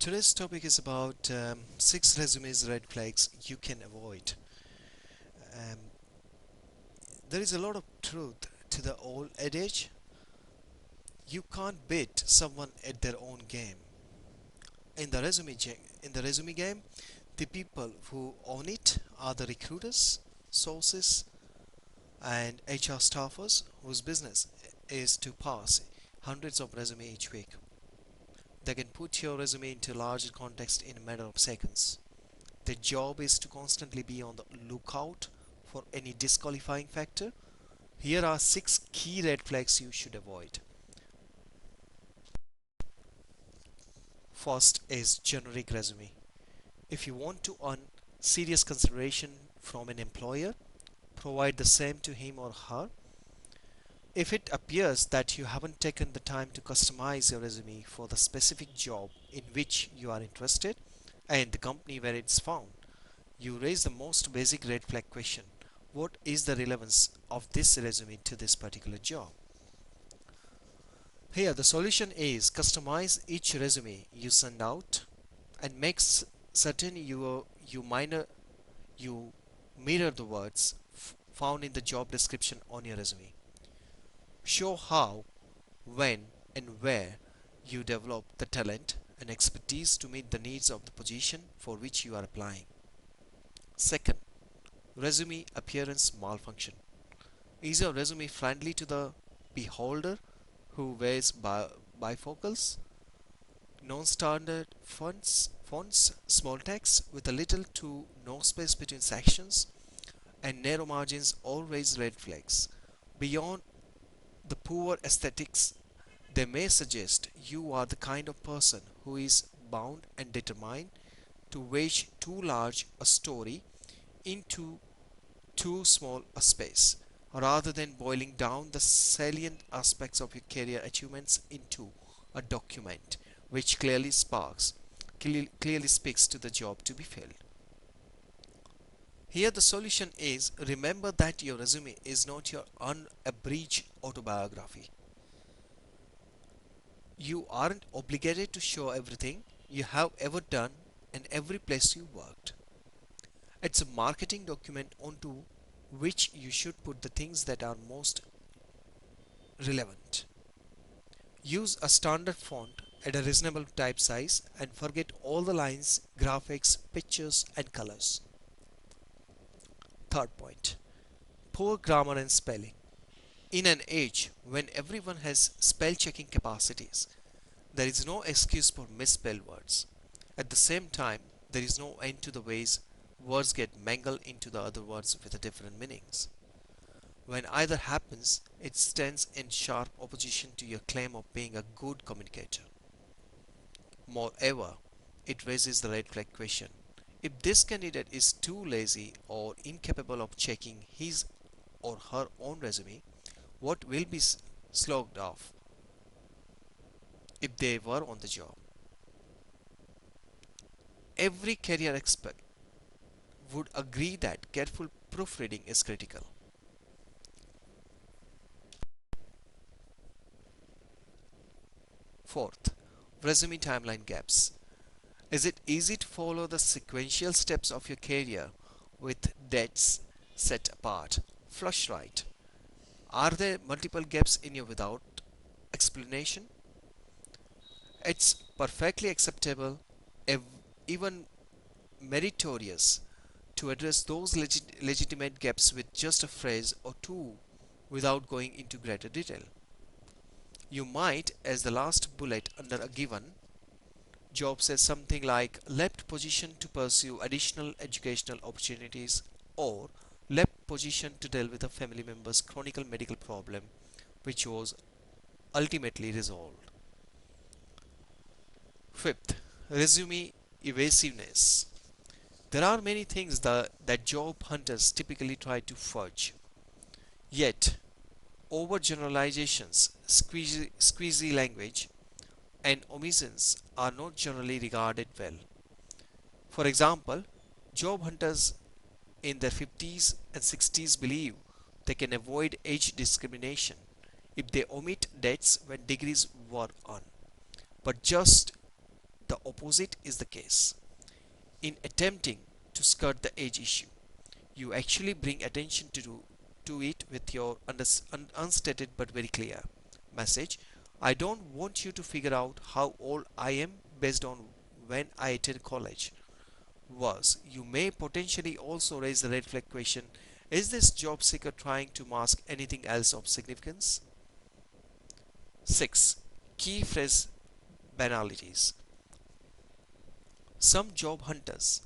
Today's topic is about 6 resumes red flags you can avoid. Um, there is a lot of truth to the old adage you can't beat someone at their own game. In the resume game, the people who own it are the recruiters, sources, and HR staffers whose business is to pass hundreds of resumes each week. They can put your resume into larger context in a matter of seconds. Their job is to constantly be on the lookout for any disqualifying factor. Here are 6 key red flags you should avoid. First is generic resume. If you want to earn serious consideration from an employer, provide the same to him or her. If it appears that you haven't taken the time to customize your resume for the specific job in which you are interested and the company where it's found, you raise the most basic red flag question. What is the relevance of this resume to this particular job? Here the solution is customize each resume you send out and make certain you mirror the words found in the job description on your resume. Show how, when and where you develop the talent and expertise to meet the needs of the position for which you are applying. Second, resume appearance malfunction. Is your resume friendly to the beholder who wears bifocals, non-standard fonts, small text with a little to no space between sections, and narrow margins all raise red flags. Beyond the poor aesthetics, they may suggest you are the kind of person who is bound and determined to wedge too large a story into too small a space, rather than boiling down the salient aspects of your career achievements into a document which clearly speaks to the job to be filled. Here the solution is remember that your resume is not your unabridged autobiography. You aren't obligated to show everything you have ever done and every place you worked. It's a marketing document onto which you should put the things that are most relevant. Use a standard font at a reasonable type size and forget all the lines, graphics, pictures, and colors. Third point, poor grammar and spelling. In an age when everyone has spell checking capacities, there is no excuse for misspelled words. At the same time, there is no end to the ways words get mangled into the other words with different meanings. When either happens, it stands in sharp opposition to your claim of being a good communicator. Moreover, it raises the red flag question. If this candidate is too lazy or incapable of checking his or her own resume, what will be slogged off if they were on the job? Every career expert would agree that careful proofreading is critical. Fourth, resume timeline gaps. Is it easy to follow the sequential steps of your career with dates set apart, flush right? Are there multiple gaps in your without explanation? It's perfectly acceptable, even meritorious, to address those legitimate gaps with just a phrase or two without going into greater detail. You might, as the last bullet under a given job says something like left position to pursue additional educational opportunities or left position to deal with a family member's chronic medical problem which was ultimately resolved. Fifth, resume evasiveness. There are many things that job hunters typically try to fudge. Yet, overgeneralizations, squeezy language, and omissions are not generally regarded well. For example, job hunters in their 50s and 60s believe they can avoid age discrimination if they omit dates when degrees were earned. But just the opposite is the case. In attempting to skirt the edge issue, you actually bring attention to it with your unstated but very clear message. I don't want you to figure out how old I am based on when I attended college. Was you may potentially also raise the red flag question: is this job seeker trying to mask anything else of significance? 6. Key phrase banalities. Some job hunters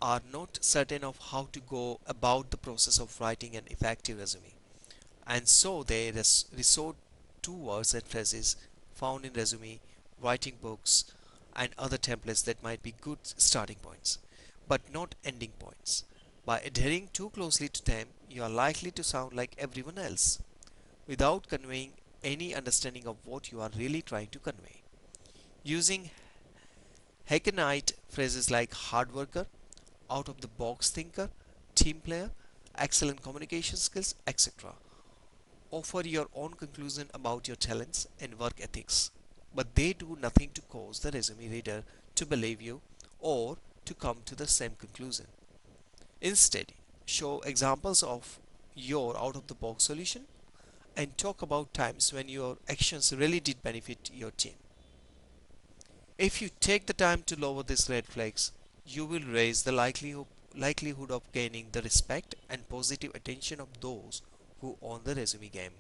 are not certain of how to go about the process of writing an effective resume, and so they resort to words and phrases found in resume writing books and other templates that might be good starting points, but not ending points. By adhering too closely to them, you are likely to sound like everyone else, without conveying any understanding of what you are really trying to convey. Using Hackneyed phrases like hard worker, out of the box thinker, team player, excellent communication skills, etc. Offer your own conclusion about your talents and work ethics, but they do nothing to cause the resume reader to believe you or to come to the same conclusion. Instead, show examples of your out of the box solution and talk about times when your actions really did benefit your team. If you take the time to lower these red flags, you will raise the likelihood of gaining the respect and positive attention of those who own the resume game.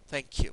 Thank you.